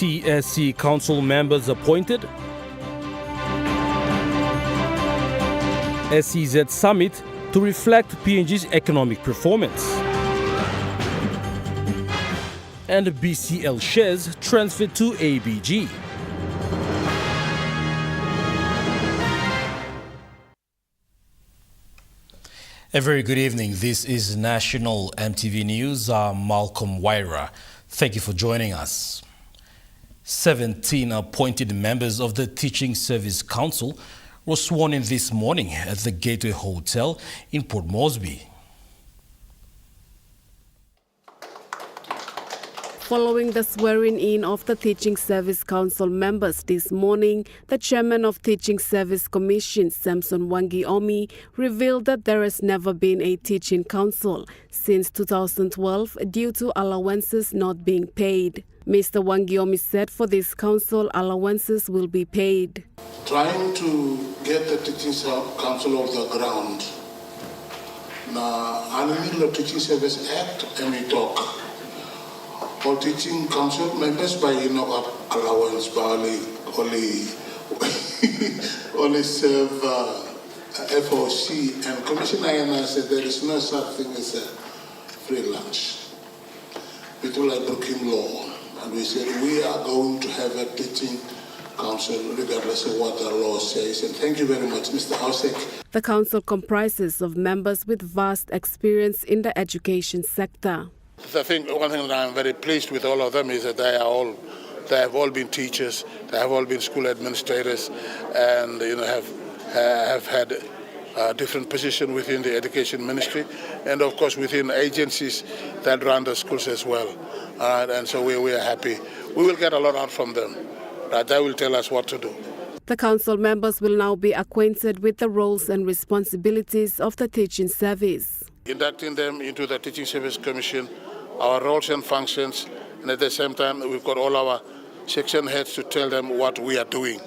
TSC council members appointed. SEZ summit to reflect PNG's economic performance. And BCL shares transferred to ABG. A very good evening. This is National EMTV News. I'm Malcolm Waira. Thank you for joining us. 17 appointed members of the Teaching Service Council were sworn in this morning at the Gateway Hotel in Port Moresby. Following the swearing-in of the Teaching Service Council members this morning, the chairman of Teaching Service Commission, Samson Wangiomi, revealed that there has never been a teaching council since 2012 due to allowances not being paid. Mr. Wangiomi said for this council, allowances will be paid. Trying to get the Teaching Council off the ground. Now, under the Teaching Service Act, and we talk. For teaching council members by allowance, by only serve FOC, and Commissioner Enga said there is no such thing as a free lunch. People are breaking law, and we said we are going to have a teaching council regardless of what the law says. And thank you very much, Mr. Ausek. The council comprises of members with vast experience in the education sector. I think one thing that I'm very pleased with all of them is that they have all been teachers, they have all been school administrators, and have had a different position within the education ministry, and of course within agencies that run the schools as well. And so we are happy. We will get a lot out from them. They will tell us what to do. The council members will now be acquainted with the roles and responsibilities of the teaching service. Inducting them into the Teaching Service Commission, our roles and functions, and at the same time we've got all our section heads to tell them what we are doing.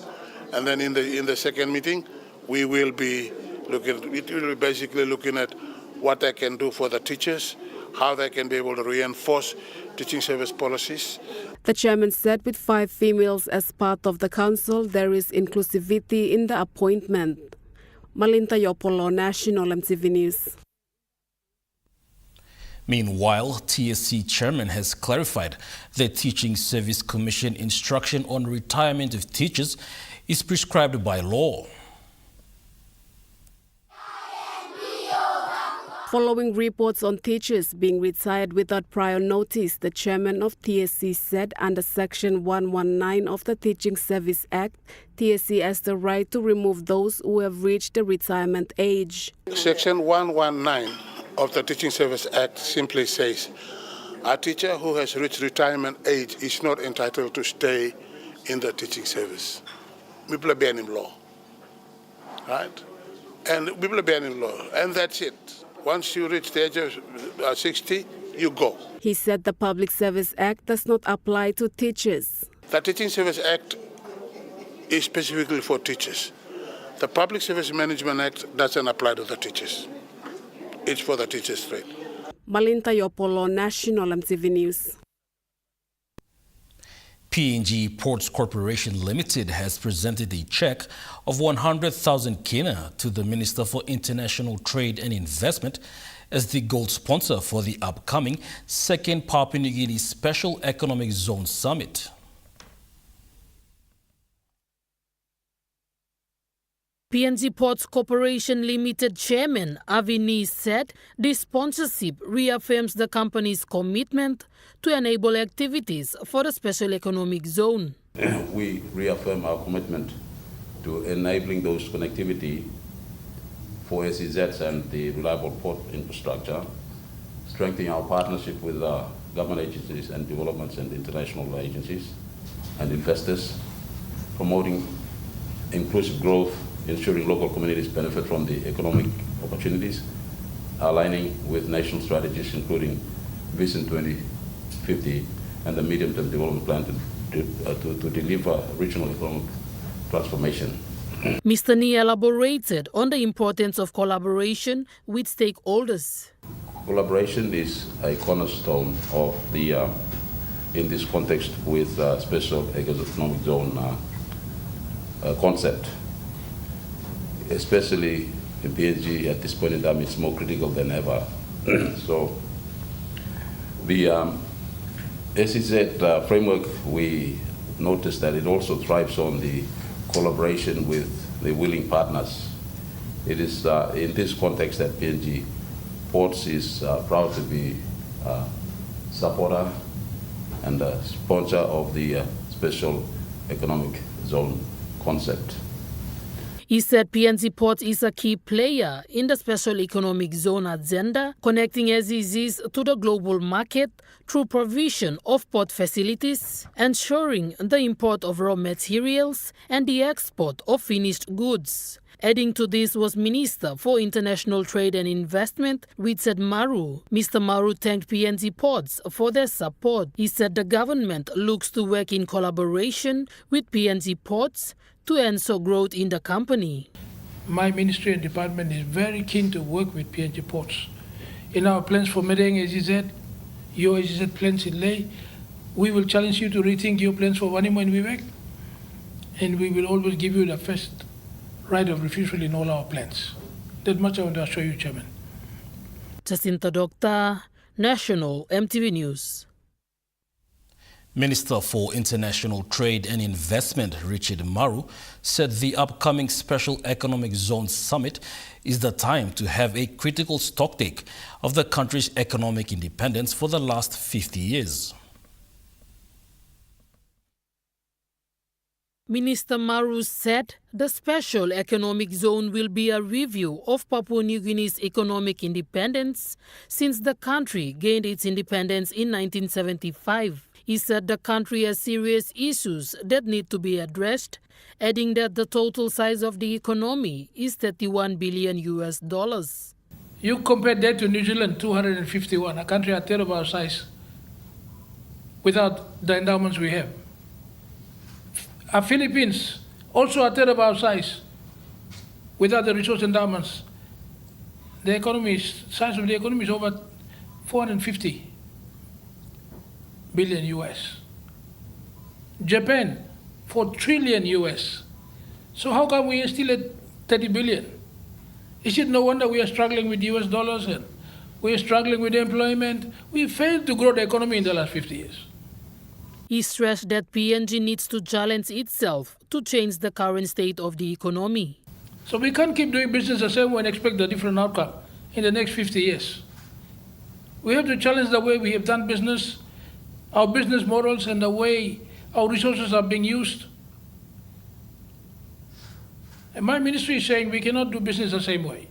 And then in the second meeting, we will be basically looking at what they can do for the teachers, how they can be able to reinforce teaching service policies. The chairman said with 5 females as part of the council, there is inclusivity in the appointment. Malinta Yopolo, National EMTV News. Meanwhile, TSC chairman has clarified the Teaching Service Commission instruction on retirement of teachers is prescribed by law. Following reports on teachers being retired without prior notice, the chairman of TSC said under Section 119 of the Teaching Service Act, TSC has the right to remove those who have reached the retirement age. Section 119 of the Teaching Service Act simply says a teacher who has reached retirement age is not entitled to stay in the teaching service. People are banned in law, right? And people are banned in law, and that's it. Once you reach the age of 60, you go. He said the Public Service Act does not apply to teachers. The Teaching Service Act is specifically for teachers. The Public Service Management Act doesn't apply to the teachers. It's for the teachers straight. Malinta Yopolo, National EMTV News. PNG Ports Corporation Limited has presented a check of 100,000 kina to the Minister for International Trade and Investment as the gold sponsor for the upcoming second Papua New Guinea Special Economic Zone Summit. PNG Ports Corporation Limited Chairman Avini said this sponsorship reaffirms the company's commitment to enable activities for the Special Economic Zone. We reaffirm our commitment to enabling those connectivity for SEZs and the reliable port infrastructure, strengthening our partnership with government agencies and developments and international agencies and investors, promoting inclusive growth, ensuring local communities benefit from the economic opportunities, aligning with national strategies including Vision 2050 and the medium-term development plan to deliver regional economic transformation. Mr. Ni elaborated on the importance of collaboration with stakeholders. Collaboration is a cornerstone of the in this context with special economic zone concept. Especially in PNG at this point in time, it's more critical than ever. So the SEZ framework, we noticed that it also thrives on the collaboration with the willing partners. It is in this context that PNG Ports is proud to be supporter and a sponsor of the special economic zone concept. He said PNG Ports is a key player in the Special Economic Zone agenda, connecting SEZs to the global market through provision of port facilities, ensuring the import of raw materials and the export of finished goods. Adding to this was Minister for International Trade and Investment, Richard Maru. Mr. Maru thanked PNG Ports for their support. He said the government looks to work in collaboration with PNG Ports to ensure growth in the company. My ministry and department is very keen to work with PNG Ports. In our plans for Medeng SEZ, your SEZ plans in Ley, we will challenge you to rethink your plans for Wanimo and Vivek, and we will always give you the first right of refusal in all our plans. That much I want to assure you, Chairman. Jacinta Doctor, National EMTV News. Minister for International Trade and Investment, Richard Maru, said the upcoming Special Economic Zone Summit is the time to have a critical stocktake of the country's economic independence for the last 50 years. Minister Maru said the Special Economic Zone will be a review of Papua New Guinea's economic independence since the country gained its independence in 1975. He said the country has serious issues that need to be addressed, adding that the total size of the economy is $31 billion. You compare that to New Zealand, 251, a country a third of our size, without the endowments we have. Our Philippines, also a third of our size, without the resource endowments. The size of the economy is over 450 billion US. Japan, 4 trillion US. So how come we are still at 30 billion? Is it no wonder we are struggling with US dollars and we are struggling with employment? We failed to grow the economy in the last 50 years. He stressed that PNG needs to challenge itself to change the current state of the economy. So we can't keep doing business the same way and expect a different outcome in the next 50 years. We have to challenge the way we have done business, our business models, and the way our resources are being used. And my ministry is saying we cannot do business the same way.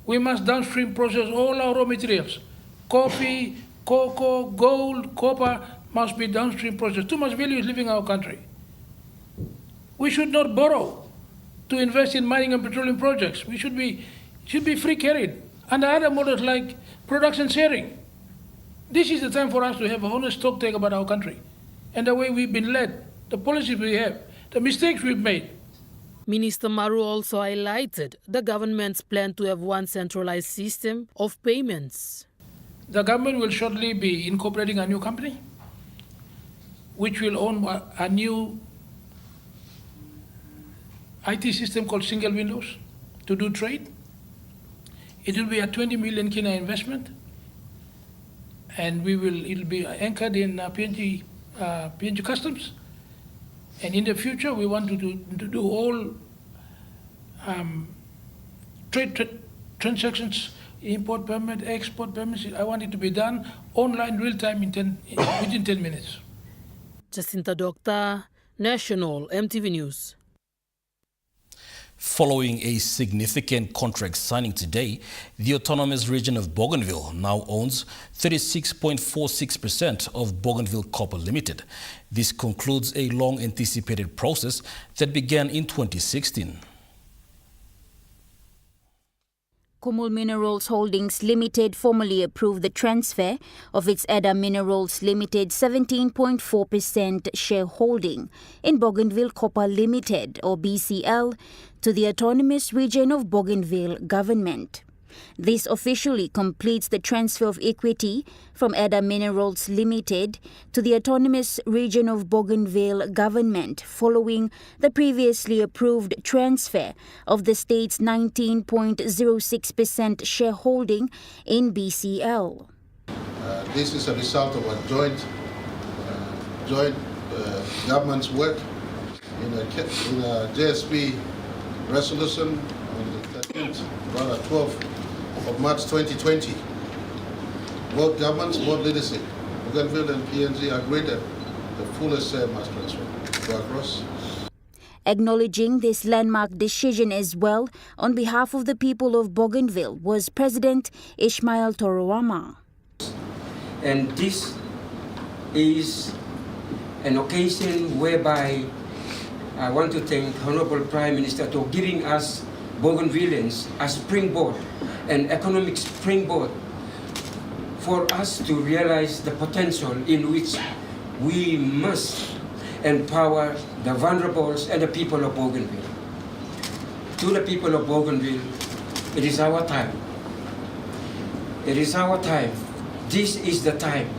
We must downstream process all our raw materials. Coffee, cocoa, gold, copper must be downstream processed. Too much value is leaving our country. We should not borrow to invest in mining and petroleum projects. We should be free carried. And other models like production sharing. This is the time for us to have a honest talk about our country and the way we've been led, the policies we have, the mistakes we've made. Minister Maru also highlighted the government's plan to have one centralized system of payments. The government will shortly be incorporating a new company, which will own a new IT system called Single Windows to do trade. It will be a 20 million Kina investment, and it'll be anchored in PNG Customs. And in the future, we want to do all trade transactions, import permit, export permits. I want it to be done online, real time, within 10 minutes. Jacinta Doctor, National EMTV News. Following a significant contract signing today, the autonomous region of Bougainville now owns 36.46% of Bougainville Copper Limited. This concludes a long-anticipated process that began in 2016. Kumul Minerals Holdings Limited formally approved the transfer of its Ada Minerals Limited 17.4% shareholding in Bougainville Copper Limited, or BCL, to the Autonomous Region of Bougainville government. This officially completes the transfer of equity from Edda Minerals Limited to the Autonomous Region of Bougainville government following the previously approved transfer of the state's 19.06% shareholding in BCL. This is a result of a joint government's work in a JSP resolution on the 12th of March 2020. Both governments, both leadership, Bougainville and PNG agreed that the fullest share must transfer go across. Acknowledging this landmark decision as well on behalf of the people of Bougainville was President Ismail Torowama. And this is an occasion whereby I want to thank Honorable Prime Minister for giving us Bougainvilleans a springboard, an economic springboard for us to realize the potential in which we must empower the vulnerables and the people of Bougainville. To the people of Bougainville, it is our time. It is our time. This is the time.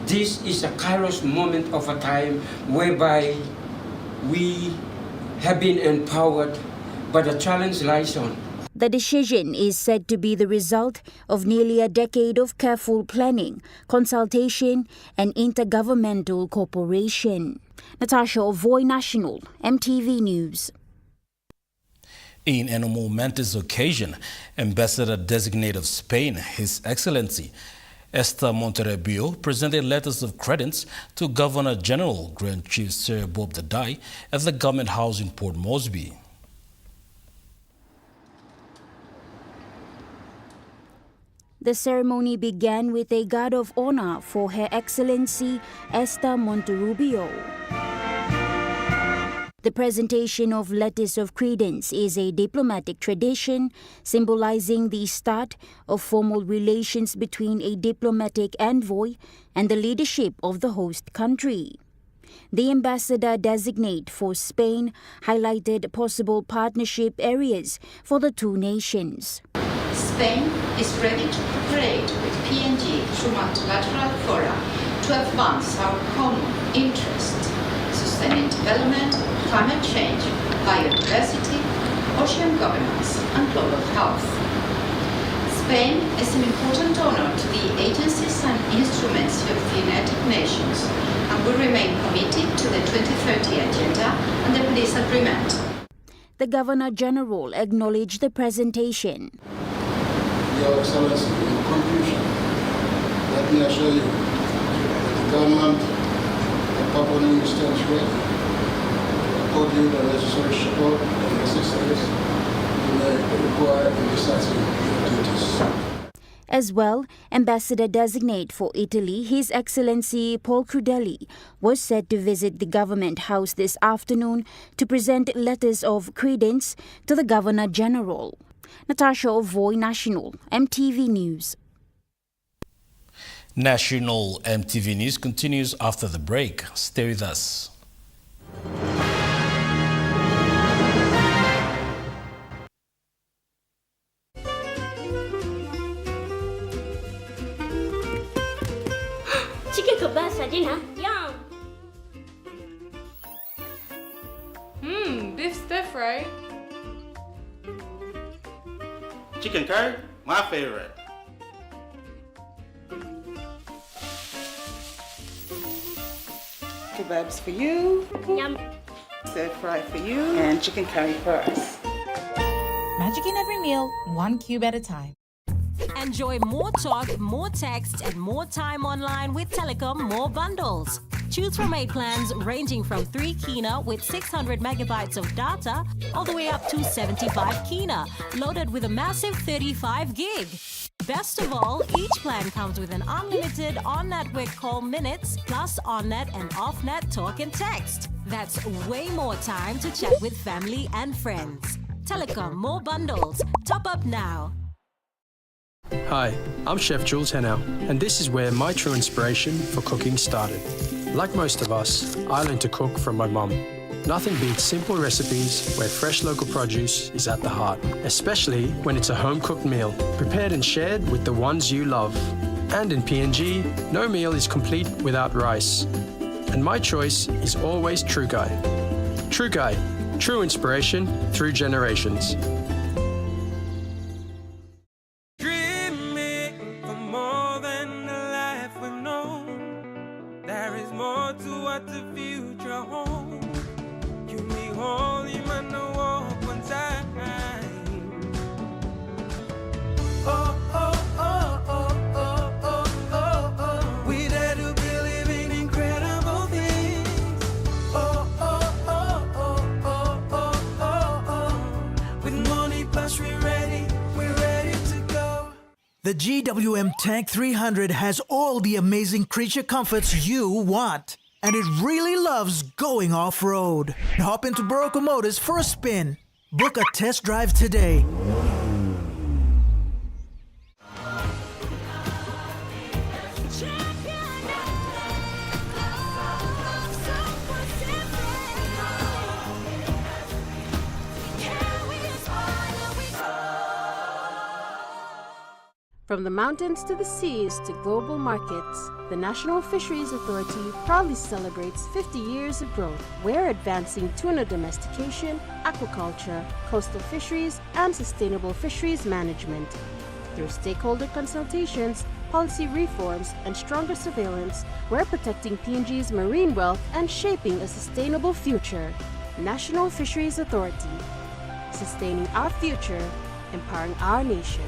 This is a kairos moment of a time whereby we have been empowered, but the challenge lies on. The decision is said to be the result of nearly a decade of careful planning, consultation, and intergovernmental cooperation. Natasha Ovoy, National, MTV News. In a momentous occasion, Ambassador-designate of Spain, His Excellency Esther Monterebio, presented letters of credence to Governor-General Grand Chief Sir Bob Dadai at the Government House in Port Moresby. The ceremony began with a guard of honor for Her Excellency Esther Monterubio. The presentation of letters of credence is a diplomatic tradition symbolizing the start of formal relations between a diplomatic envoy and the leadership of the host country. The ambassador-designate for Spain highlighted possible partnership areas for the two nations. Spain is ready to cooperate with PNG through multilateral fora to advance our common interests: sustaining development, climate change, biodiversity, ocean governance, and global health. Spain is an important donor to the agencies and instruments of the United Nations and will remain committed to the 2030 Agenda and the Paris Agreement. The Governor-General acknowledged the presentation. Your Excellency, in conclusion, let me assure you that the government of Papua New Guinea stands ready to accord you the necessary support and assistance you may require in discharging your duties. As well, Ambassador-designate for Italy, His Excellency Paul Crudelli, was set to visit the Government House this afternoon to present letters of credence to the Governor-General. Natasha Ovoy, National, MTV News. National MTV News continues after the break. Stay with us. Chicken kebab saja na? Yum. Beef stir fry. Chicken curry, my favorite. Kebabs for you. Yum. Stir fry for you. And chicken curry for us. Magic in every meal, one cube at a time. Enjoy more talk, more text, and more time online with Telecom More Bundles. Choose from 8 plans ranging from 3 kina with 600 megabytes of data all the way up to 75 kina, loaded with a massive 35 gig. Best of all, each plan comes with an unlimited on-network call minutes plus on-net and off-net talk and text. That's way more time to chat with family and friends. Telecom More Bundles. Top up now. Hi, I'm Chef Jules Henao, and this is where my true inspiration for cooking started. Like most of us, I learned to cook from my mum. Nothing beats simple recipes where fresh local produce is at the heart, especially when it's a home-cooked meal, prepared and shared with the ones you love. And in PNG, no meal is complete without rice. And my choice is always True Guy. True Guy, true inspiration through generations. Dreaming for more than the life we've known. There is more to what the future holds. You me holy man, no walk one time. Oh, oh, oh, oh, oh, oh, oh, oh. We dare to believe in incredible things. Oh, oh, oh, oh, oh, oh, oh, oh. With money plus we're ready to go. The GWM Tank 300 has all the amazing creature comforts you want. And it really loves going off-road. Hop into Goroka Motors for a spin. Book a test drive today. From the mountains to the seas to global markets, the National Fisheries Authority proudly celebrates 50 years of growth. We're advancing tuna domestication, aquaculture, coastal fisheries, and sustainable fisheries management. Through stakeholder consultations, policy reforms, and stronger surveillance, we're protecting PNG's marine wealth and shaping a sustainable future. National Fisheries Authority, sustaining our future, empowering our nation.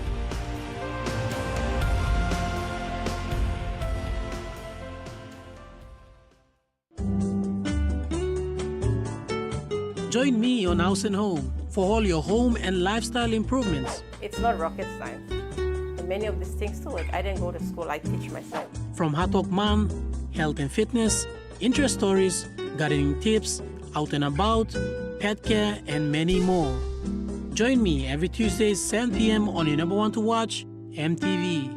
Join me on House and Home for all your home and lifestyle improvements. It's not rocket science. And many of these things too, like I didn't go to school, I teach myself. From Hatok Man, health and fitness, interest stories, gardening tips, out and about, pet care, and many more. Join me every Tuesday 7 p.m. on your number one to watch, EMTV.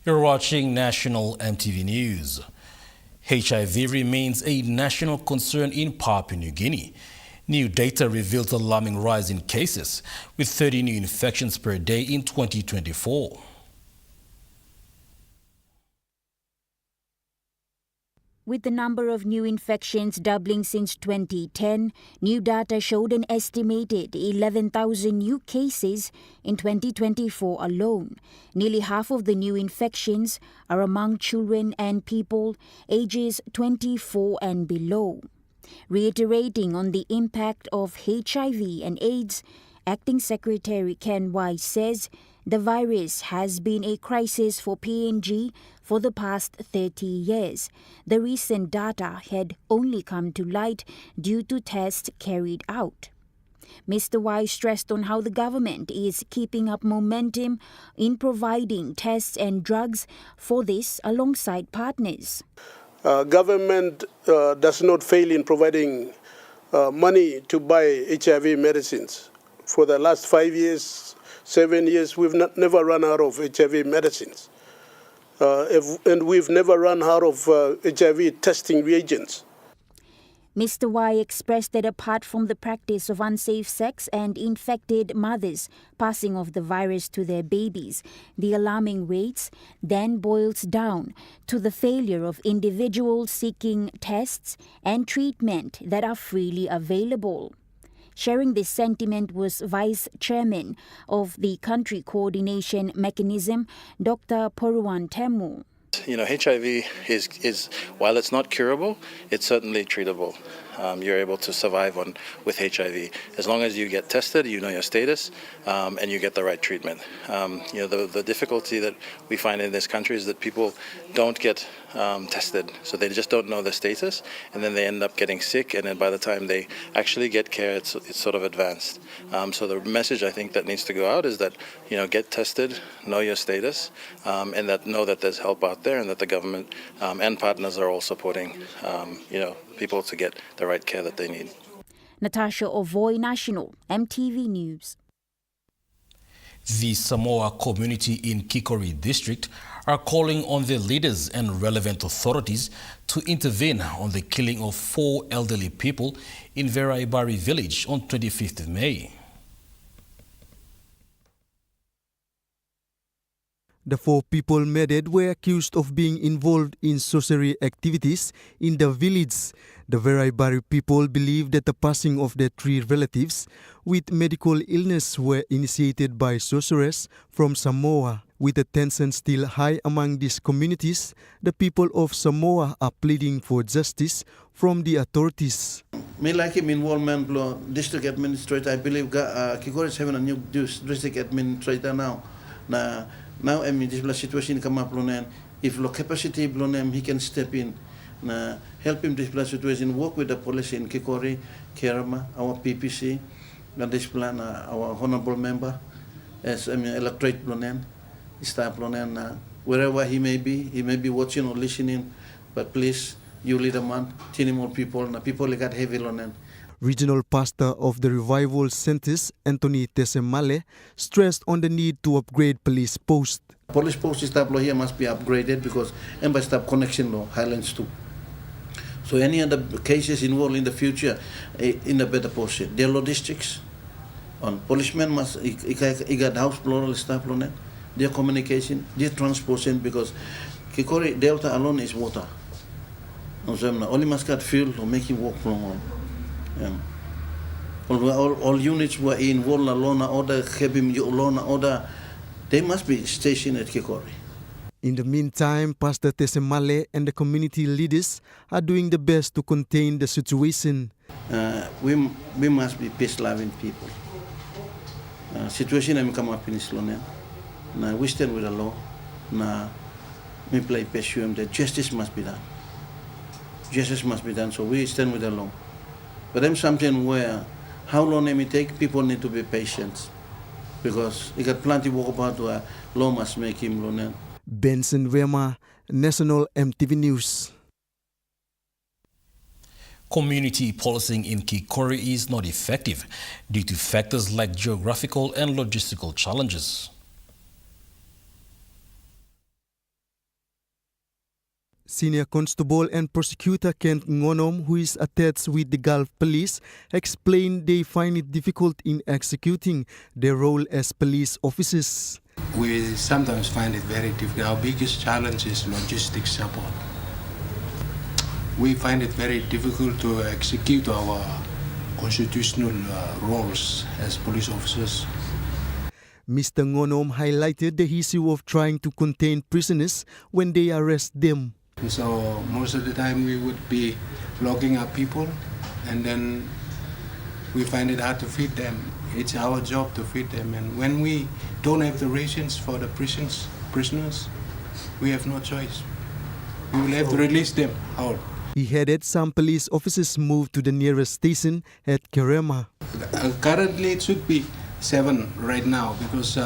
You're watching National EMTV News. HIV remains a national concern in Papua New Guinea. New data reveals alarming rise in cases, with 30 new infections per day in 2024. With the number of new infections doubling since 2010, new data showed an estimated 11,000 new cases in 2024 alone. Nearly half of the new infections are among children and people ages 24 and below. Reiterating on the impact of HIV and AIDS, Acting Secretary Ken Wise says the virus has been a crisis for PNG for the past 30 years. The recent data had only come to light due to tests carried out. Mr. Wise stressed on how the government is keeping up momentum in providing tests and drugs for this alongside partners. Government does not fail in providing money to buy HIV medicines. For the last 5 years, 7 years, we've never run out of HIV medicines. And we've never run out of HIV testing reagents. Mr. Y expressed that apart from the practice of unsafe sex and infected mothers passing off the virus to their babies, the alarming rates then boils down to the failure of individuals seeking tests and treatment that are freely available. Sharing this sentiment was Vice Chairman of the Country Coordination Mechanism, Dr. Poruan Temu. You know, HIV is while it's not curable, it's certainly treatable. You're able to survive with HIV as long as you get tested, you know your status, and you get the right treatment. You know, the difficulty that we find in this country is that people don't get tested, so they just don't know their status, and then they end up getting sick, and then by the time they actually get care, it's sort of advanced. So the message I think that needs to go out is that, you know, get tested, know your status, and know that there's help out there, and that the government and partners are all supporting, you know, people to get the right care that they need. Natasha Ovoy, National EMTV News. The Samoa community in Kikori district are calling on the leaders and relevant authorities to intervene on the killing of 4 elderly people in Veraibari village on 25th of May. The 4 people murdered were accused of being involved in sorcery activities in the village. The Veraibari people believe that the passing of their 3 relatives with medical illness were initiated by sorcerers from Samoa. With the tension still high among these communities, the people of Samoa are pleading for justice from the authorities. Me like him involvement law district administrator. I believe Kikori is having a new district administrator now. Now I mean this situation come up lonen. If low capacity blonem, he can step in. Help him this situation. Work with the police in Kikori, Kerama, our PPC, and this plan our honorable member, as electorate blonen, staff blonen. Wherever he may be watching or listening, but please, you lead a man, 10 more people. People got heavy lonen. Regional pastor of the Revival Centers, Anthony Tesemale, stressed on the need to upgrade police posts. Police post staff here must be upgraded because embassy staff connection law, Highlands too. So any other cases involved in the future, in a better position. Their logistics, on policemen must, he got house plural staff on it. Their communication, their transportation, because Kikori Delta alone is water. Only must got fuel to make him walk from home. All units were involved alone, order, Hebim, Lona, order, they must be stationed at Kikori. In the meantime, Pastor Tesemale and the community leaders are doing the best to contain the situation. We must be peace-loving people. Situation I'm come up in Slonia. Now we stand with the law. Now we play PSUM that justice must be done. Justice must be done. So we stand with the law. But then something where how long it may take, people need to be patient because he got plenty walk about where law must make him learn. Benson Wema, National EMTV News. Community policing in Kikori is not effective due to factors like geographical and logistical challenges. Senior Constable and Prosecutor Kent Ngonom, who is attached with the Gulf Police, explained they find it difficult in executing their role as police officers. We sometimes find it very difficult. Our biggest challenge is logistics support. We find it very difficult to execute our constitutional roles as police officers. Mr. Ngonom highlighted the issue of trying to contain prisoners when they arrest them. So most of the time we would be locking up people and then we find it hard to feed them. It's our job to feed them, and when we don't have the rations for the prisoners, we have no choice. We will have to release them out. He headed some police officers moved to the nearest station at Kerema. Currently it should be 7 right now because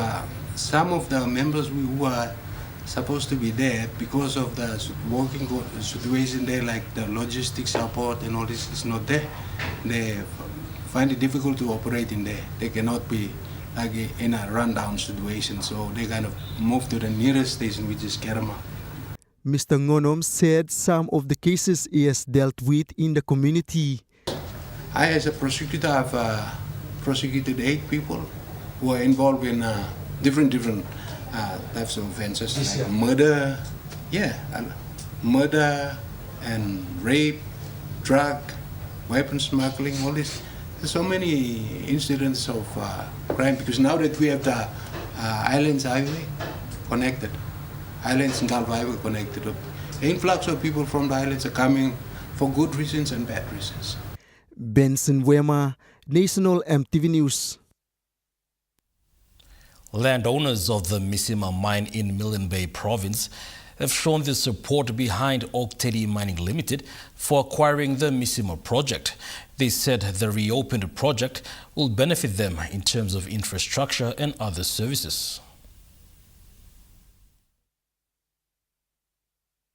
some of the members who are supposed to be there, because of the working situation there, like the logistics support and all this is not there, they find it difficult to operate in there. They cannot be like in a rundown situation, so they kind of move to the nearest station, which is Kerema. Mr. Ngonom said some of the cases he has dealt with in the community. I, as a prosecutor, have prosecuted 8 people who are involved in different types of offences, like murder, murder and rape, drug, weapon smuggling, all this. There's so many incidents of crime because now that we have the Islands Highway connected, Islands and Gulf Highway connected, the influx of people from the islands are coming for good reasons and bad reasons. Benson Wema, National EMTV News. Landowners of the Misima mine in Milne Bay province have shown their support behind Oktedi Mining Limited for acquiring the Misima project. They said the reopened project will benefit them in terms of infrastructure and other services.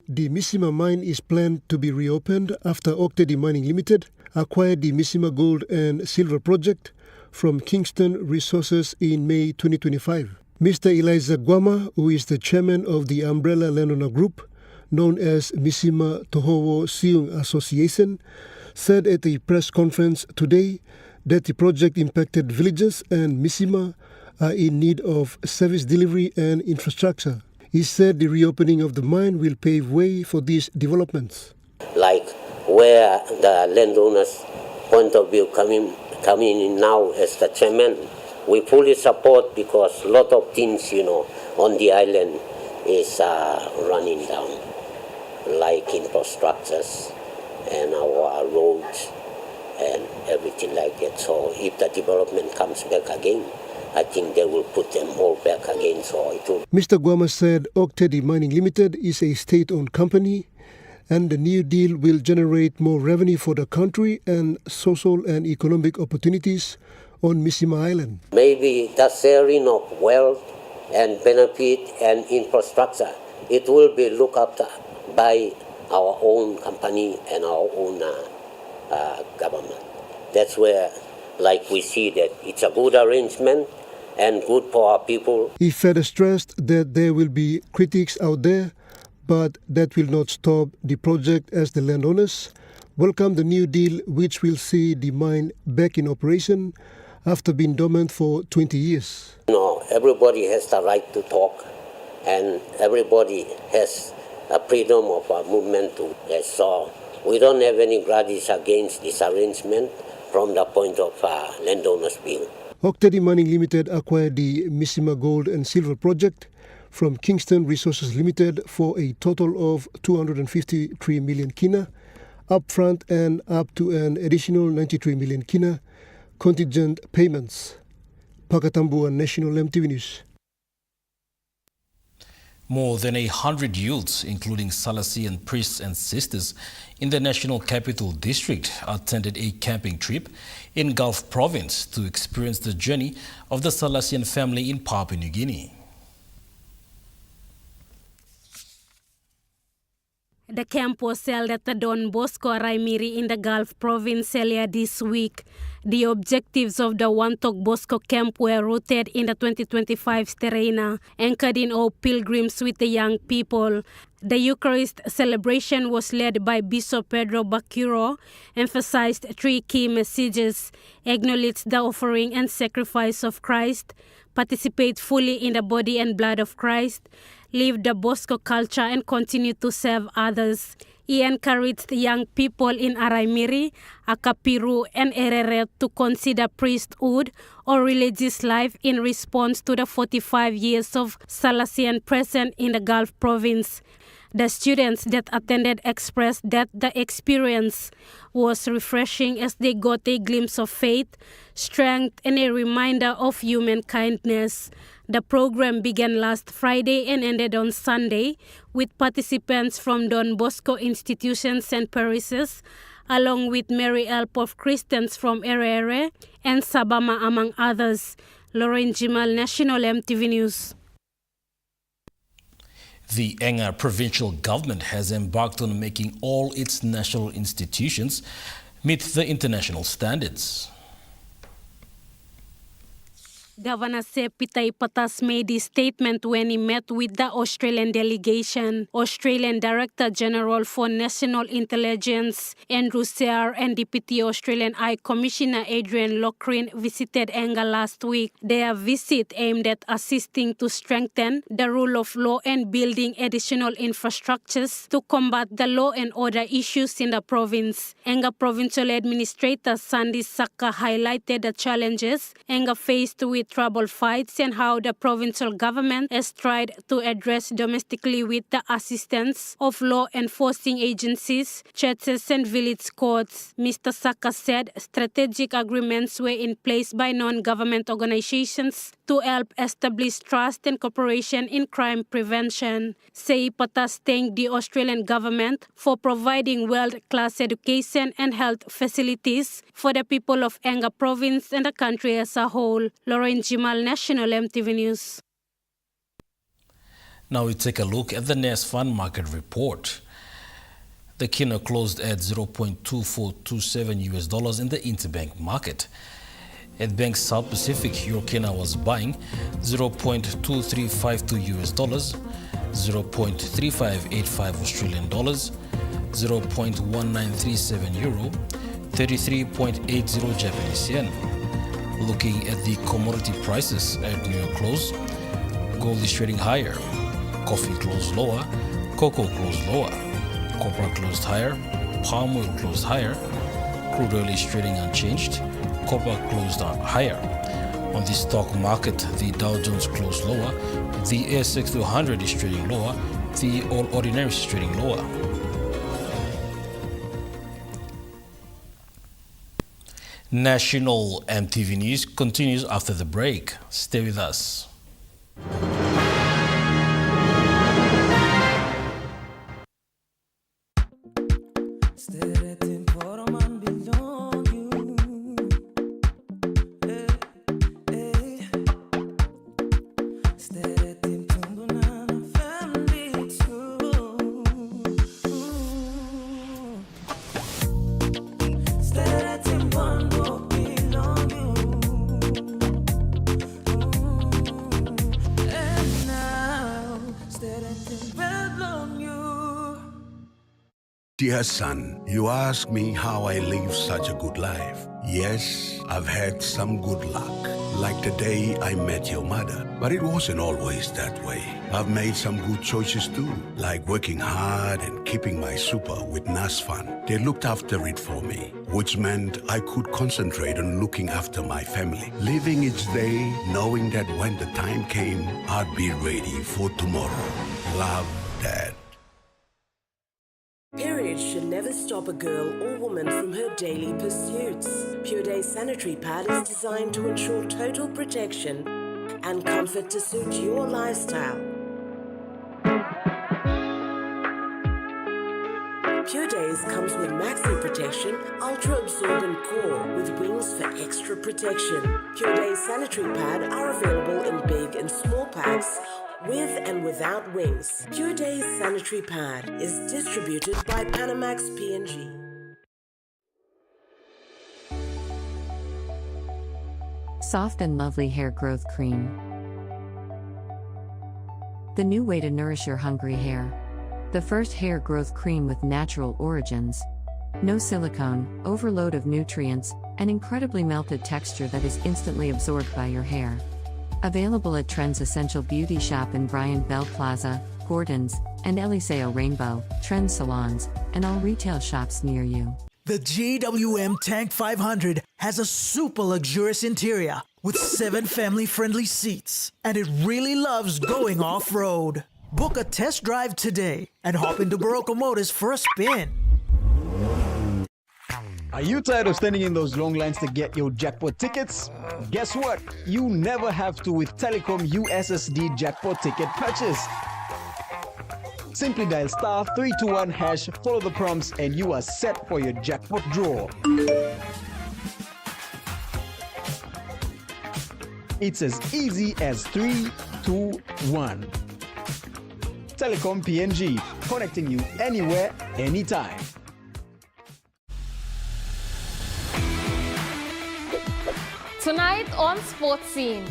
The Misima mine is planned to be reopened after Oktedi Mining Limited acquired the Misima Gold and Silver project from Kingston Resources in May 2025. Mr. Elijah Guama, who is the chairman of the umbrella landowner group, known as Misima Tohowo Siung Association, said at a press conference today that the project impacted villages and Misima are in need of service delivery and infrastructure. He said the reopening of the mine will pave way for these developments. Like where the landowners' point of view coming in now as the chairman, we fully support because a lot of things, on the island is running down, like infrastructures and our roads and everything like that. So if the development comes back again, I think they will put them all back again. So it will. Mr. Guama said Oktedi Mining Limited is a state-owned company and the new deal will generate more revenue for the country and social and economic opportunities on Misima Island. Maybe the sharing of wealth and benefit and infrastructure, it will be looked after by our own company and our own government. That's where, like we see that it's a good arrangement and good for our people. He further stressed that there will be critics out there, but that will not stop the project as the landowners welcome the new deal, which will see the mine back in operation after being dormant for 20 years. Everybody has the right to talk and everybody has a freedom of movement to. So we don't have any grudges against this arrangement from the point of landowners' view. Oktedi Mining Limited acquired the Misima Gold and Silver project from Kingston Resources Limited for a total of 253 million kina upfront and up to an additional 93 million kina contingent payments. Pakatambuan National EMTV News. More than 100 youths, including Salesian priests and sisters in the National Capital District, attended a camping trip in Gulf Province to experience the journey of the Salesian family in Papua New Guinea. The camp was held at the Don Bosco Araimiri in the Gulf Province earlier this week. The objectives of the Wantok Bosco camp were rooted in the 2025 Sterena, anchored in all pilgrims with the young people. The Eucharist celebration was led by Bishop Pedro Bakuro, emphasized three key messages: acknowledge the offering and sacrifice of Christ, participate fully in the body and blood of Christ, live the Bosco culture and continue to serve others. He encouraged young people in Araimiri, Akapiru and Erere to consider priesthood or religious life in response to the 45 years of Salesian presence in the Gulf Province. The students that attended expressed that the experience was refreshing as they got a glimpse of faith, strength, and a reminder of human kindness. The program began last Friday and ended on Sunday with participants from Don Bosco institutions and parishes, along with Mary Help of Christians from Erere and Sabama, among others. Lauren Jimal, National EMTV News. The Enga provincial government has embarked on making all its national institutions meet the international standards. Governor Sepitay Patas made this statement when he met with the Australian delegation. Australian Director General for National Intelligence Andrew Sear and Deputy Australian High Commissioner Adrian Lochrin visited Enga last week. Their visit aimed at assisting to strengthen the rule of law and building additional infrastructures to combat the law and order issues in the province. Enga Provincial Administrator Sandy Saka highlighted the challenges Enga faced with trouble fights and how the provincial government has tried to address domestically with the assistance of law enforcing agencies, churches and village courts. Mr. Saka said strategic agreements were in place by non-government organizations to help establish trust and cooperation in crime prevention. Sei Patas thanked the Australian government for providing world-class education and health facilities for the people of Enga province and the country as a whole. Lauren Jimal, National EMTV News. Now we take a look at the NES Fund Market Report. The kina closed at $0.2427 in the interbank market. At Bank South Pacific, Eurokina was buying $0.2352 US dollars, 0.3585 Australian dollars, 0.1937 euro, 33.80 Japanese yen. Looking at the commodity prices at New York close, gold is trading higher, coffee closed lower, cocoa closed lower, copper closed higher, palm oil closed higher, crude oil is trading unchanged, copper closed higher. On the stock market, the Dow Jones closed lower, the ASX 200 is trading lower, the All Ordinaries is trading lower. National EMTV News continues after the break. Stay with us. Dear son, you ask me how I live such a good life. Yes, I've had some good luck, like the day I met your mother. But it wasn't always that way. I've made some good choices too, like working hard and keeping my super with NASFAN. They looked after it for me, which meant I could concentrate on looking after my family. Living each day, knowing that when the time came, I'd be ready for tomorrow. Love, Dad. Periods should never stop a girl or woman from her daily pursuits. Pure Day Sanitary Pad is designed to ensure total protection and comfort to suit your lifestyle. Pure Days comes with Maxi Protection, Ultra Absorbent Core with wings for extra protection. Pure Days Sanitary Pad are available in big and small packs, with and without wings. Pure Days Sanitary Pad is distributed by Panamax PNG. Soft and lovely hair growth cream. The new way to nourish your hungry hair. The first hair growth cream with natural origins. No silicone, overload of nutrients, and incredibly melted texture that is instantly absorbed by your hair. Available at Trends Essential Beauty Shop in Bryant Bell Plaza, Gordon's, and Eliseo Rainbow, Trends Salons, and all retail shops near you. The GWM Tank 500 has a super luxurious interior with 7 family-friendly seats, and it really loves going off-road. Book a test drive today and hop into Goroka Motors for a spin. Are you tired of standing in those long lines to get your jackpot tickets? Guess what? You never have to with Telecom USSD jackpot ticket purchase. Simply dial *321#, follow the prompts, and you are set for your jackpot draw. It's as easy as 3, 2, 1. Telecom PNG, connecting you anywhere, anytime. Tonight on Sports Scene,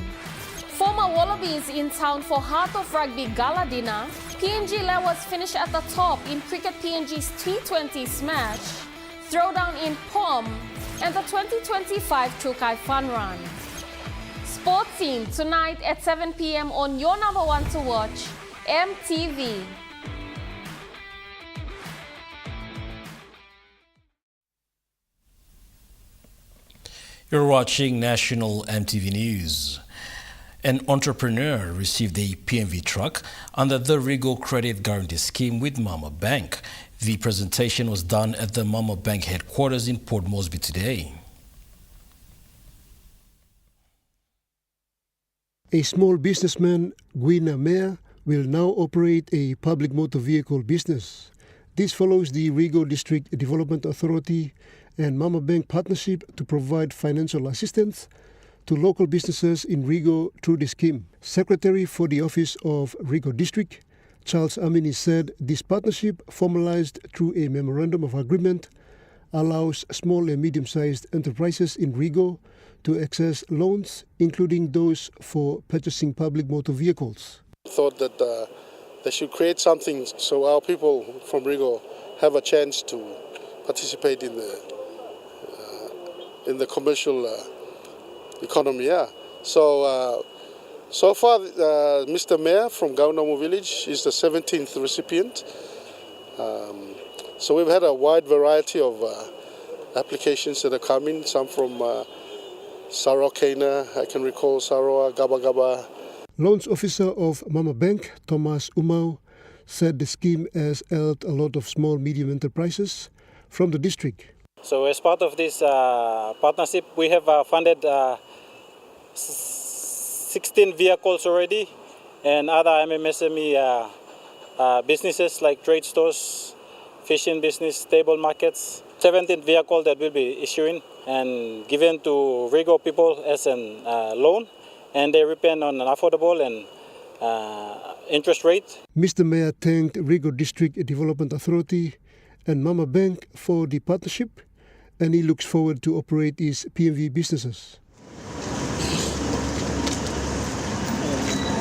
former Wallabies in town for Heart of Rugby Gala dinner, PNG Leopards finish at the top in Cricket PNG's T20 Smash, Throwdown in POM, and the 2025 Chukai Fun Run. Sports Scene tonight at 7 p.m. on your number one to watch, EMTV. You're watching National EMTV News. An entrepreneur received a PNV truck under the Regal Credit Guarantee Scheme with Mama Bank. The presentation was done at the Mama Bank headquarters in Port Moresby today. A small businessman, Gwina Mea, will now operate a public motor vehicle business. This follows the Regal District Development Authority and Mama Bank partnership to provide financial assistance to local businesses in Rigo through the scheme. Secretary for the Office of Rigo District, Charles Amini, said this partnership, formalized through a memorandum of agreement, allows small and medium-sized enterprises in Rigo to access loans, including those for purchasing public motor vehicles. I thought that they should create something so our people from Rigo have a chance to participate in the commercial economy. Yeah. So far, Mr. Mayor from Gaunamu village is the 17th recipient. So we've had a wide variety of applications that are coming, some from Sarawak, I can recall Sarawak, Gaba Gaba. Loans officer of Mama Bank, Thomas Umau, said the scheme has helped a lot of small medium enterprises from the district. So as part of this partnership, we have funded 16 vehicles already, and other MMSME businesses like trade stores, fishing business, stable markets. 17 vehicles that will be issuing and given to Rigo people as a loan, and they repay on an affordable and interest rate. Mr. Mayor thanked Rigo District Development Authority and Mama Bank for the partnership, and he looks forward to operate his PNV businesses.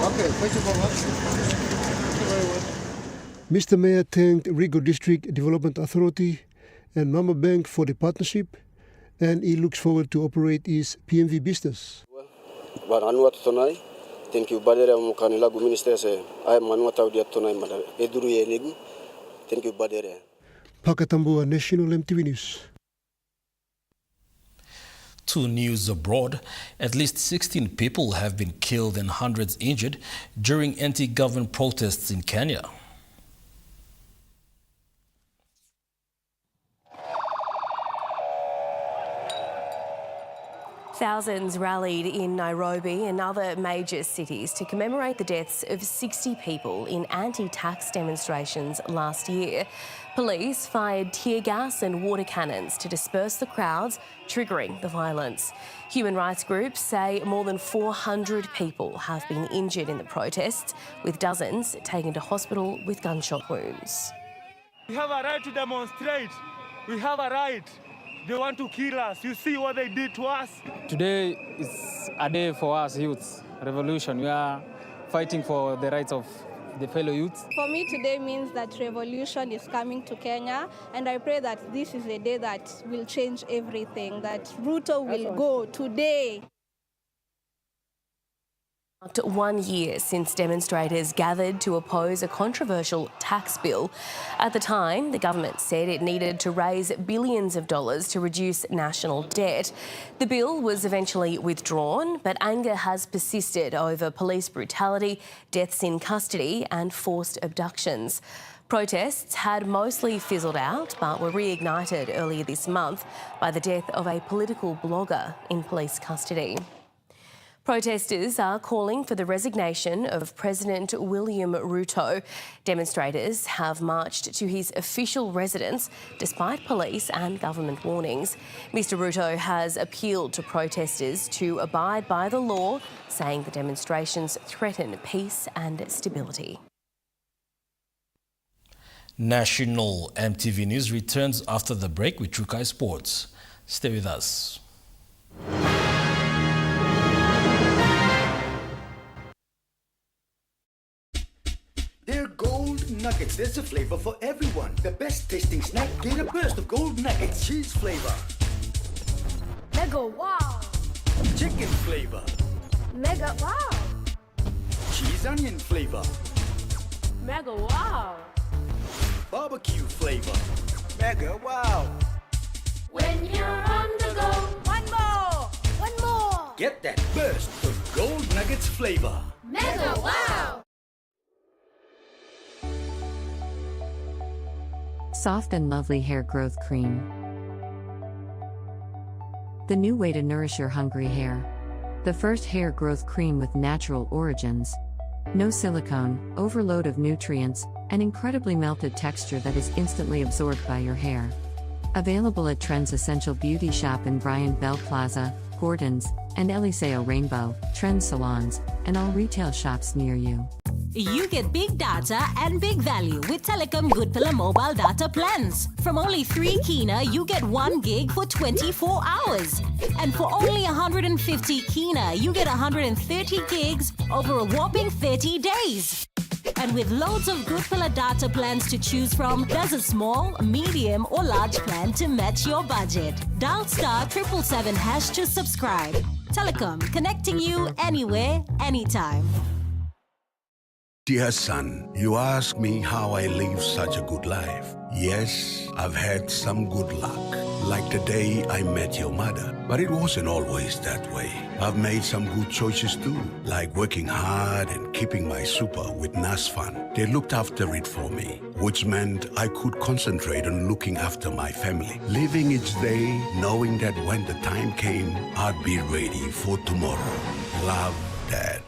Okay, thank you very much. Mr. Mayor thanked Rigo District Development Authority and Mama Bank for the partnership, and he looks forward to operate his PNV business. Thank you, Badere Mukanilagu Minister. I am Manuata Diatonai Madam Eduru Yenegu. Thank you, Badere. Pakatambua National MTV News. To news abroad, at least 16 people have been killed and hundreds injured during anti-government protests in Kenya. Thousands rallied in Nairobi and other major cities to commemorate the deaths of 60 people in anti-tax demonstrations last year. Police fired tear gas and water cannons to disperse the crowds, triggering the violence. Human rights groups say more than 400 people have been injured in the protests, with dozens taken to hospital with gunshot wounds. We have a right to demonstrate. We have a right. They want to kill us. You see what they did to us? Today is a day for us youths, revolution. We are fighting for the rights of the fellow youths. For me, today means that revolution is coming to Kenya, and I pray that this is a day that will change everything, that Ruto will go today. 1 year since demonstrators gathered to oppose a controversial tax bill. At the time, the government said it needed to raise billions of dollars to reduce national debt. The bill was eventually withdrawn, but anger has persisted over police brutality, deaths in custody and forced abductions. Protests had mostly fizzled out, but were reignited earlier this month by the death of a political blogger in police custody. Protesters are calling for the resignation of President William Ruto. Demonstrators have marched to his official residence despite police and government warnings. Mr. Ruto has appealed to protesters to abide by the law, saying the demonstrations threaten peace and stability. National MTV News returns after the break with Trukai Sports. Stay with us. They're gold nuggets. There's a flavor for everyone. The best tasting snack. Get a burst of gold nuggets. Cheese flavor. Mega wow. Chicken flavor. Mega wow. Cheese onion flavor. Mega wow. Barbecue flavor. Mega wow. When you're on the go. One more. One more. Get that burst of gold nuggets flavor. Mega wow. Soft and lovely hair growth cream. The new way to nourish your hungry hair. The first hair growth cream with natural origins. No silicone, overload of nutrients, and incredibly melted texture that is instantly absorbed by your hair. Available at Trends Essential Beauty Shop in Bryant Bell Plaza, Gordon's, and Eliseo Rainbow, Trends Salons, and all retail shops near you. You get big data and big value with Telecom Goodpilla mobile data plans. From only 3 kina, you get 1 gig for 24 hours. And for only 150 kina, you get 130 gigs over a whopping 30 days. And with loads of Goodpilla data plans to choose from, there's a small, medium or large plan to match your budget. Dial *777# to subscribe. Telecom, connecting you anywhere, anytime. Dear son, you ask me how I live such a good life. Yes, I've had some good luck, like the day I met your mother. But it wasn't always that way. I've made some good choices too, like working hard and keeping my super with NASFAN. They looked after it for me, which meant I could concentrate on looking after my family. Living each day, knowing that when the time came, I'd be ready for tomorrow. Love, Dad.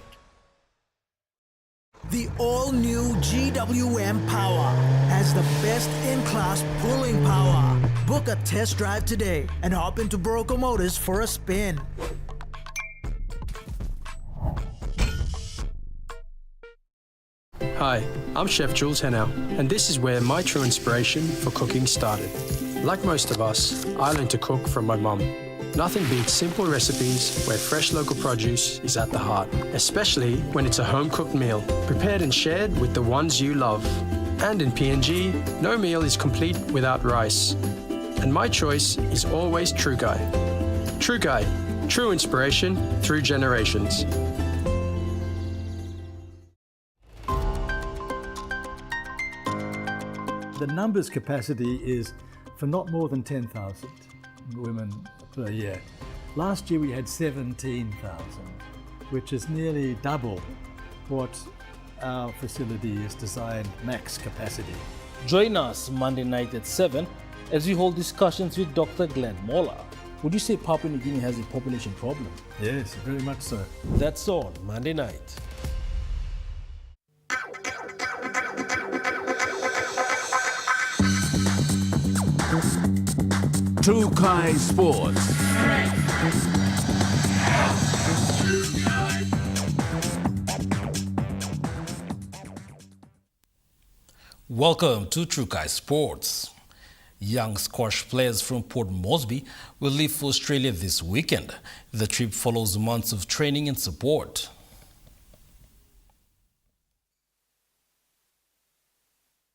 The all-new GWM Power has the best in-class pulling power. Book a test drive today and hop into Goroka Motors for a spin. Hi, I'm Chef Jules Hennow, and this is where my true inspiration for cooking started. Like most of us, I learned to cook from my mum. Nothing beats simple recipes where fresh local produce is at the heart, especially when it's a home-cooked meal, prepared and shared with the ones you love. And in PNG, no meal is complete without rice. And my choice is always True Guy. True Guy, true inspiration through generations. The numbers capacity is for not more than 10,000 women per year. Last year we had 17,000, which is nearly double what our facility is designed max capacity. Join us Monday night at 7 as we hold discussions with Dr. Glenn Moller. Would you say Papua New Guinea has a population problem? Yes, very much so. That's on Monday night. Trukai Sports. Welcome to Trukai Sports. Young squash players from Port Moresby will leave for Australia this weekend. The trip follows months of training and support.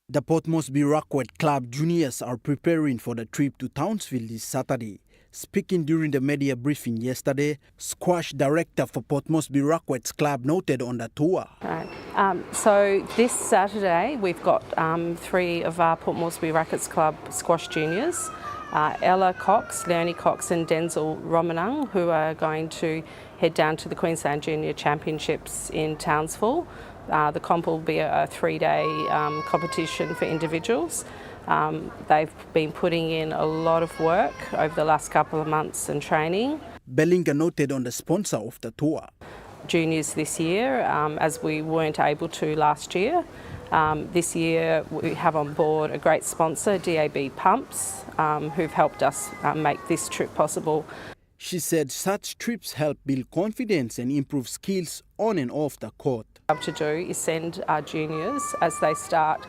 The Port Moresby Racquet Club juniors are preparing for the trip to Townsville this Saturday. Speaking during the media briefing yesterday, squash director for Port Moresby Racquets Club noted on the tour. Right. So this Saturday we've got 3 of our Port Moresby Racquets Club squash juniors, Ella Cox, Leonie Cox and Denzel Romanung, who are going to head down to the Queensland Junior Championships in Townsville. The comp will be a 3-day competition for individuals. They've been putting in a lot of work over the last couple of months and training. Bellinger noted on the sponsor of the tour. Juniors this year, as we weren't able to last year. This year we have on board a great sponsor, DAB Pumps, who've helped us make this trip possible. She said such trips help build confidence and improve skills on and off the court. What to do is send our juniors as they start,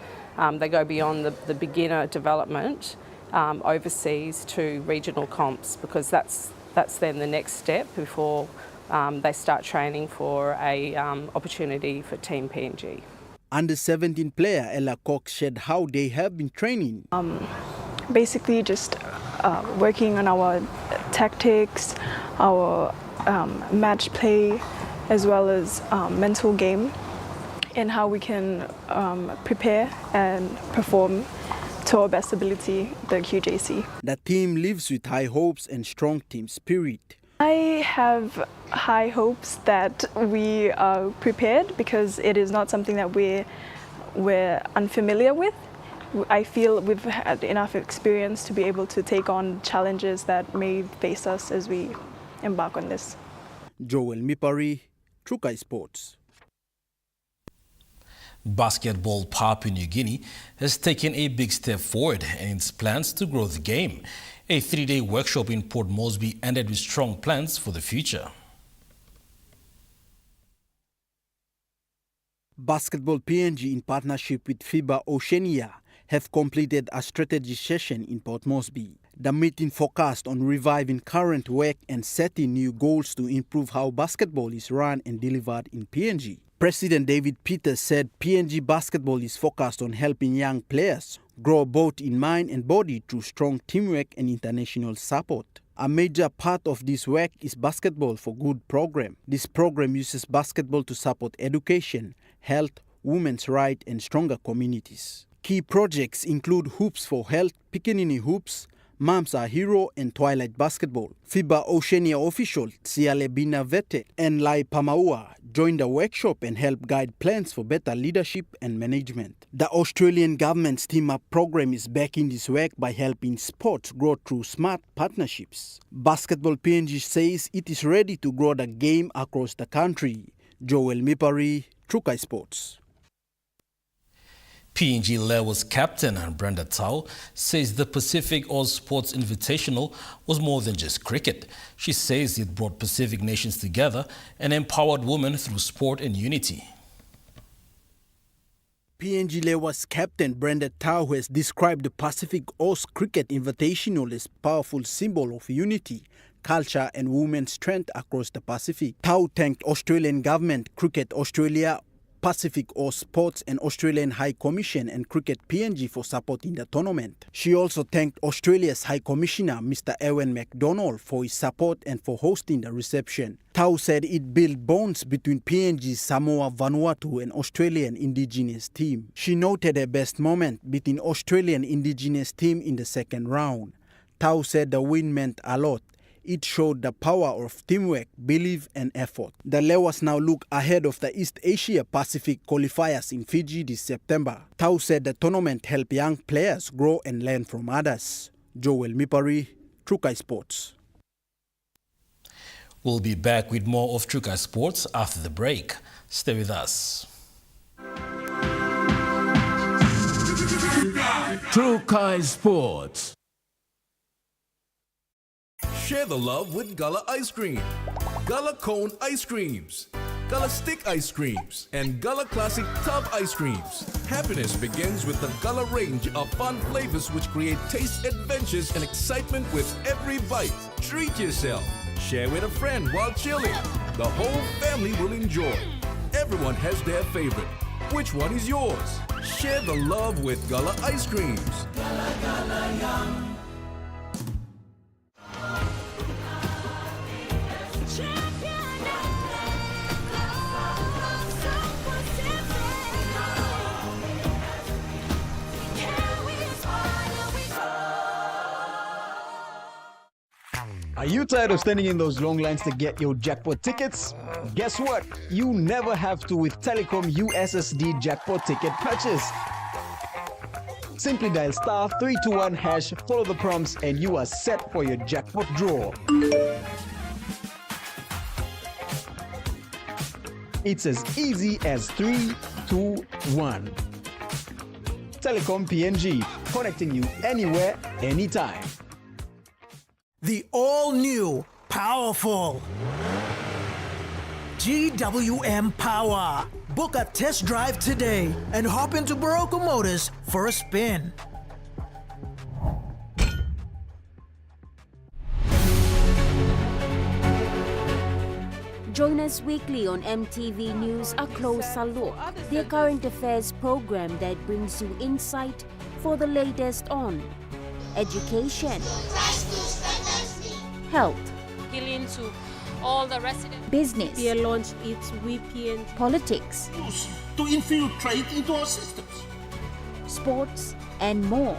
they go beyond the beginner development overseas to regional comps, because that's then the next step before they start training for a opportunity for Team PNG. Under 17 player Ella Cox shared how they have been training. Basically just working on our tactics, our match play, as well as mental game, and how we can prepare and perform to our best ability, the QJC. The team lives with high hopes and strong team spirit. I have high hopes that we are prepared, because it is not something that we're unfamiliar with. I feel we've had enough experience to be able to take on challenges that may face us as we embark on this. Joel Mipari, Trukai Sports. Basketball Papua New Guinea has taken a big step forward in its plans to grow the game. A 3-day workshop in Port Moresby ended with strong plans for the future. Basketball PNG, in partnership with FIBA Oceania, have completed a strategy session in Port Moresby. The meeting focused on reviving current work and setting new goals to improve how basketball is run and delivered in PNG. President David Peters said PNG basketball is focused on helping young players grow both in mind and body through strong teamwork and international support. A major part of this work is Basketball for Good program. This program uses basketball to support education, health, women's rights, and stronger communities. Key projects include Hoops for Health, Pikinini Hoops, Moms Are Hero, and Twilight Basketball. FIBA Oceania official Siale Binavete and Lai Pamaua joined the workshop and helped guide plans for better leadership and management. The Australian government's Team Up program is backing this work by helping sports grow through smart partnerships. Basketball PNG says it is ready to grow the game across the country. Joel Mipari, Trukai Sports. PNG Levels captain Brenda Tao says the Pacific Oz Sports Invitational was more than just cricket. She says it brought Pacific nations together and empowered women through sport and unity. PNG Levels captain Brenda Tao has described the Pacific Oz Cricket Invitational as a powerful symbol of unity, culture and women's strength across the Pacific. Tao thanked Australian Government, Cricket Australia, Pacific Oz Sports and Australian High Commission and Cricket PNG for supporting the tournament. She also thanked Australia's High Commissioner Mr. Ewan McDonald for his support and for hosting the reception. Tao said it built bonds between PNG's Samoa, Vanuatu and Australian Indigenous team. She noted her best moment beating Australian Indigenous team in the second round. Tao said the win meant a lot. It showed the power of teamwork, belief and effort. The Lewas now look ahead of the East Asia Pacific qualifiers in Fiji this September. Tao said the tournament helped young players grow and learn from others. Joel Mipari, Trukai Sports. We'll be back with more of Trukai Sports after the break. Stay with us. Trukai Sports. Share the love with Gullah Ice Cream, Gullah Cone Ice Creams, Gullah Stick Ice Creams, and Gullah Classic Tub Ice Creams. Happiness begins with the Gullah range of fun flavors which create taste adventures and excitement with every bite. Treat yourself. Share with a friend while chilling. The whole family will enjoy. Everyone has their favorite. Which one is yours? Share the love with Gullah Ice Creams. Gullah, Gullah, yum. Are you tired of standing in those long lines to get your jackpot tickets? Guess what? You never have to with Telecom USSD jackpot ticket purchase. Simply dial *321#, follow the prompts, and you are set for your jackpot draw. It's as easy as 3, 2, 1. Telecom PNG, connecting you anywhere, anytime. The all-new, powerful GWM Power. Book a test drive today and hop into Goroka Motors for a spin. Join us weekly on MTV News, A Closer Look, the current affairs program that brings you insight for the latest on education, health, appealing to all the residents. Business. They launched its VPN. Politics. To infiltrate into our systems. Sports and more.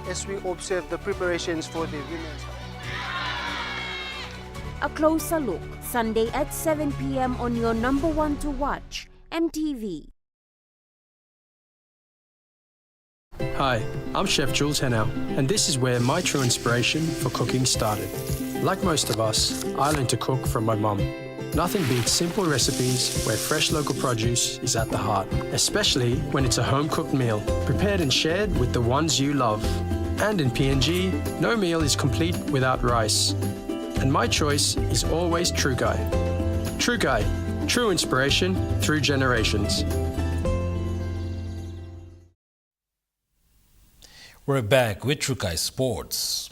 As we observe the preparations for the women's. A Closer Look, Sunday at 7 p.m. on your number one to watch, MTV. Hi, I'm Chef Jules Henao, and this is where my true inspiration for cooking started. Like most of us, I learned to cook from my mum. Nothing beats simple recipes where fresh local produce is at the heart, especially when it's a home-cooked meal, prepared and shared with the ones you love. And in PNG, no meal is complete without rice. and my choice is always Trukai. Trukai, true inspiration through generations. We're back with Trukai Sports.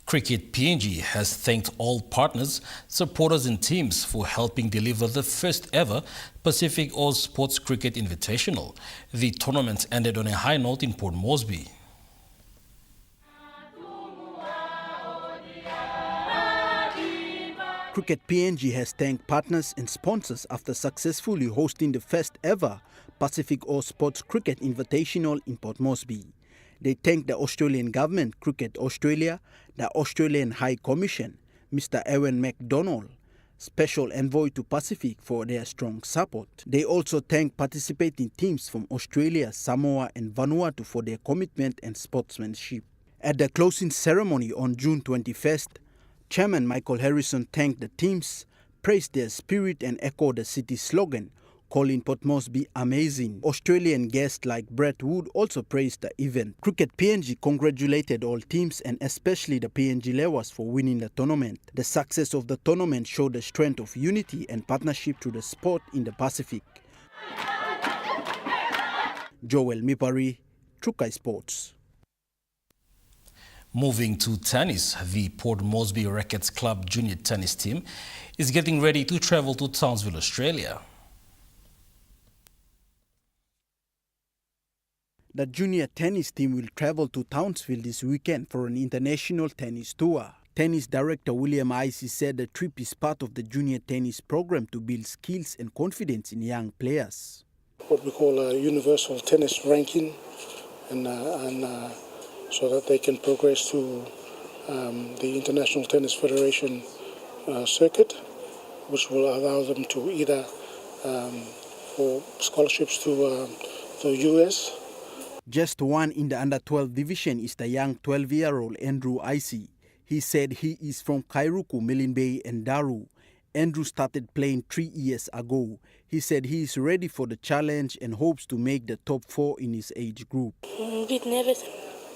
Cricket PNG has thanked all partners, supporters and teams for helping deliver the first ever Pacific All Sports Cricket Invitational. The tournament ended on a high note in Port Moresby. Cricket PNG has thanked partners and sponsors after successfully hosting the first ever Pacific All Sports Cricket Invitational in Port Moresby. They thanked the Australian Government, Cricket Australia, the Australian High Commission, Mr. Ewan MacDonald, Special Envoy to Pacific, for their strong support. They also thanked participating teams from Australia, Samoa and Vanuatu for their commitment and sportsmanship. At the closing ceremony on June 21st, Chairman Michael Harrison thanked the teams, praised their spirit and echoed the city's slogan, calling Port Moresby amazing. Australian guests like Brett Wood also praised the event. Cricket PNG congratulated all teams and especially the PNG Lewas for winning the tournament. The success of the tournament showed the strength of unity and partnership to the sport in the Pacific. Joel Mipari, Trukai Sports. Moving to tennis, the Port Moresby Rackets Club junior tennis team is getting ready to travel to Townsville, Australia. The junior tennis team will travel to Townsville this weekend for an international tennis tour. Tennis director William Icy said the trip is part of the junior tennis program to build skills and confidence in young players. What we call a universal tennis ranking, and so that they can progress to the International Tennis Federation circuit, which will allow them to either for scholarships to the US. Just one in the under-12 division is the young 12-year-old Andrew Icy. He said he is from Kairuku, Milne Bay and Daru. Andrew started playing 3 years ago. He said he is ready for the challenge and hopes to make the top 4 in his age group. I'm a bit nervous,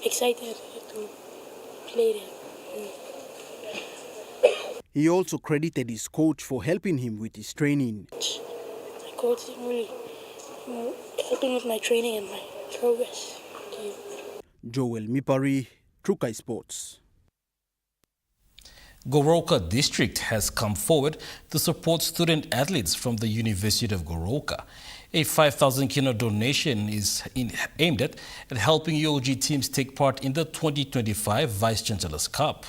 excited to play there. He also credited his coach for helping him with his training. My coach is really helping with my training and my progress. Joel Mipari, Trukai Sports. Goroka District has come forward to support student athletes from the University of Goroka. A 5,000 kina donation is aimed at helping UOG teams take part in the 2025 Vice Chancellor's Cup.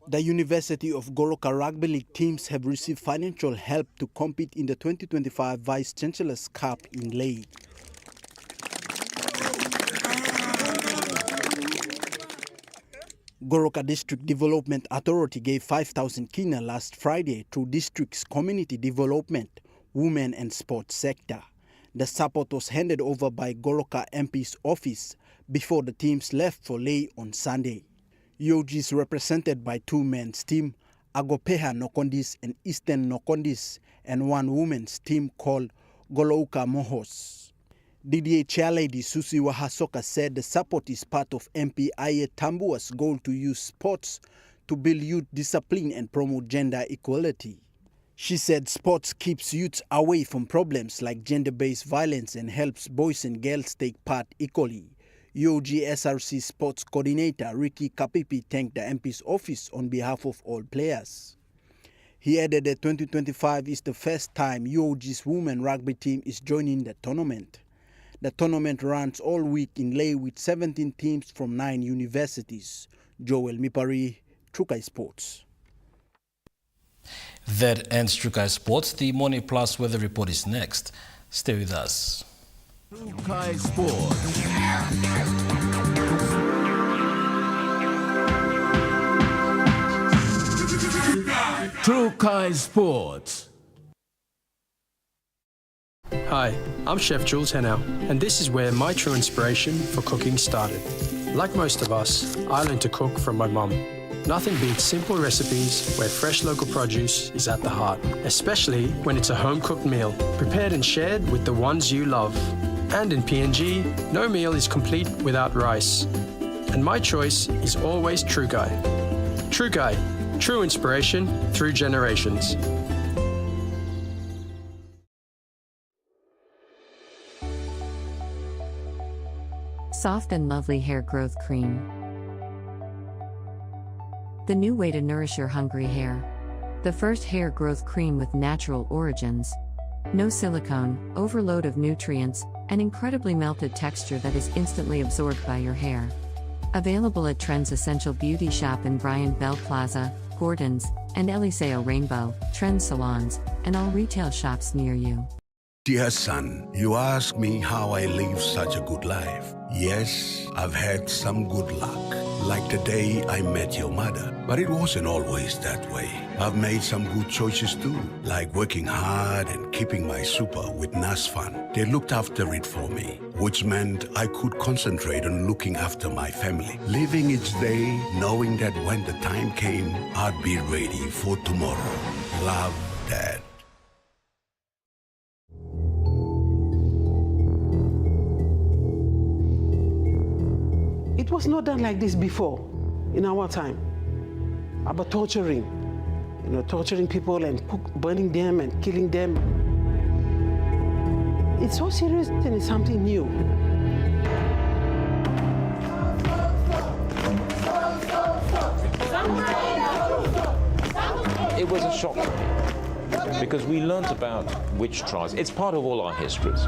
The University of Goroka Rugby League teams have received financial help to compete in the 2025 Vice Chancellor's Cup in Lae. Goroka District Development Authority gave 5,000 kina last Friday to district's community development, women and sports sector. The support was handed over by Goroka MP's office before the teams left for Lae on Sunday. UOG is represented by 2 men's team, Agopeha Nokondis and Eastern Nokondis, and 1 women's team called Goroka Mohos. DDA Chairlady Susi Wahasoka said the support is part of MP Aye Tambua's goal to use sports to build youth discipline and promote gender equality. She said sports keeps youths away from problems like gender-based violence and helps boys and girls take part equally. UOG SRC Sports Coordinator Ricky Kapipi thanked the MP's office on behalf of all players. He added that 2025 is the first time UOG's women rugby team is joining the tournament. The tournament runs all week in Lae with 17 teams from 9 universities. Joel Mipari, Trukai Sports. That ends Trukai Sports. The Morning Plus weather report is next. Stay with us. Trukai Sports. Trukai Sports. Hi, I'm Chef Jules Henao, and this is where my true inspiration for cooking started. Like most of us, I learned to cook from my mum. Nothing beats simple recipes where fresh local produce is at the heart, especially when it's a home-cooked meal, prepared and shared with the ones you love. And in PNG, no meal is complete without rice. And my choice is always True Guy. True Guy, true inspiration through generations. Soft and lovely hair growth cream. The new way to nourish your hungry hair. The first hair growth cream with natural origins. No silicone, overload of nutrients, and incredibly melted texture that is instantly absorbed by your hair. Available at Trends Essential Beauty Shop in Bryant Bell Plaza, Gordon's, and Eliseo Rainbow, Trends Salons, and all retail shops near you. Dear son, you ask me how I live such a good life. Yes, I've had some good luck, like the day I met your mother. But it wasn't always that way. I've made some good choices too, like working hard and keeping my super with NASFAN. They looked after it for me, which meant I could concentrate on looking after my family. Living each day, knowing that when the time came, I'd be ready for tomorrow. Love, Dad. It was not done like this before, in our time, about torturing, torturing people and burning them and killing them. It's so serious and it's something new. It was a shock because we learnt about witch trials. It's part of all our histories.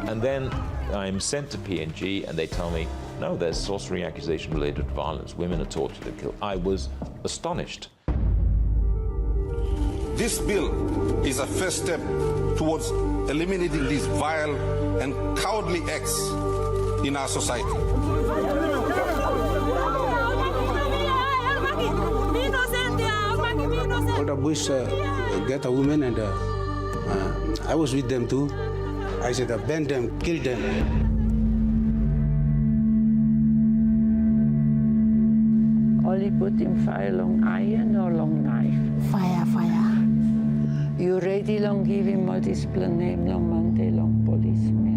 And then I'm sent to PNG and they tell me, no, there's sorcery accusation related to violence. Women are tortured and killed. I was astonished. This bill is a first step towards eliminating these vile and cowardly acts in our society. All the boys get a woman and I was with them too. I said, ban them, kill them. Only put in fire long iron or long knife? Fire. You ready long give him more discipline name long Monday long policeman?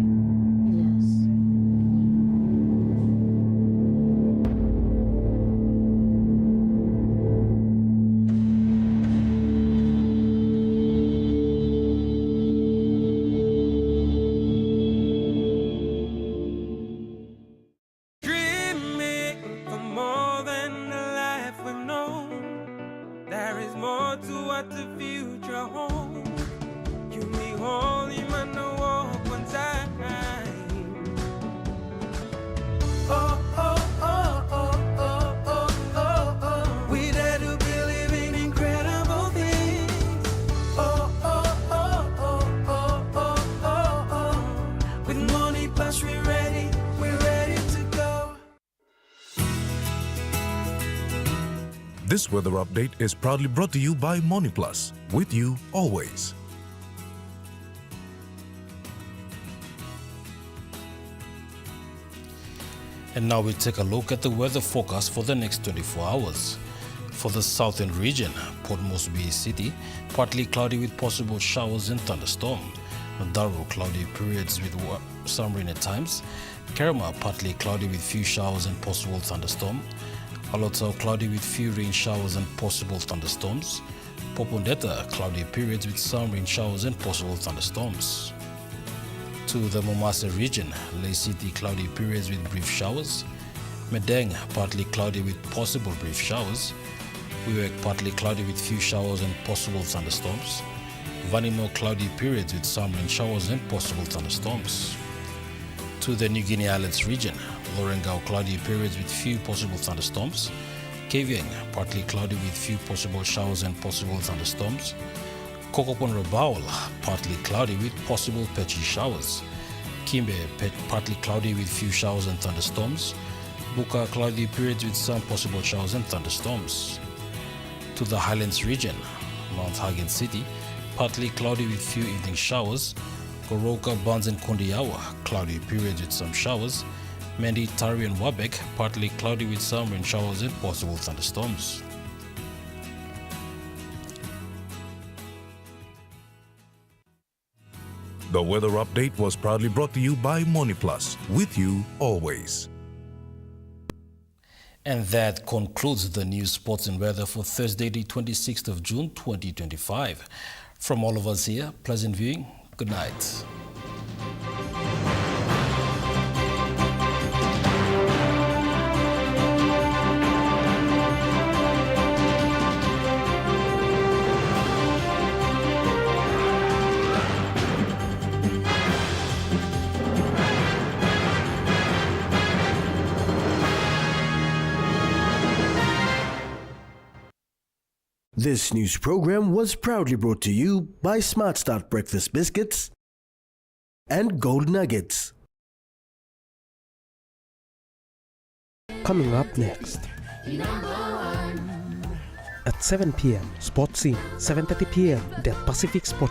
This weather update is proudly brought to you by Money Plus, with you always. And now we take a look at the weather forecast for the next 24 hours. For the southern region, Port Moresby City, partly cloudy with possible showers and thunderstorm. Daro, cloudy periods with some rain at times. Kerema, partly cloudy with few showers and possible thunderstorm. Alotau, cloudy with few rain showers and possible thunderstorms. Popondetta, cloudy periods with some rain showers and possible thunderstorms. To the Momasa region, Lay City, cloudy periods with brief showers. Medeng, partly cloudy with possible brief showers. Wewak, partly cloudy with few showers and possible thunderstorms. Vanimo, cloudy periods with some rain showers and possible thunderstorms. To the New Guinea Islands region, Lorengau, cloudy periods with few possible thunderstorms. Kavieng, partly cloudy with few possible showers and possible thunderstorms. Kokopon Rabaul, partly cloudy with possible patchy showers. Kimbe, partly cloudy with few showers and thunderstorms. Buka, cloudy periods with some possible showers and thunderstorms. To the Highlands region, Mount Hagen City, partly cloudy with few evening showers. Goroka, Buns and Kondiawa, cloudy periods with some showers. Mendi, Tari and Wabek, partly cloudy with some rain showers and possible thunderstorms. The weather update was proudly brought to you by Money Plus, with you always. And that concludes the news, sports and weather for Thursday, the 26th of June, 2025. From all of us here, pleasant viewing. Good night. This news program was proudly brought to you by Smart Start Breakfast Biscuits and Gold Nuggets. Coming up next. At 7 p.m., Sports Scene. 7:30 p.m., The Pacific Sport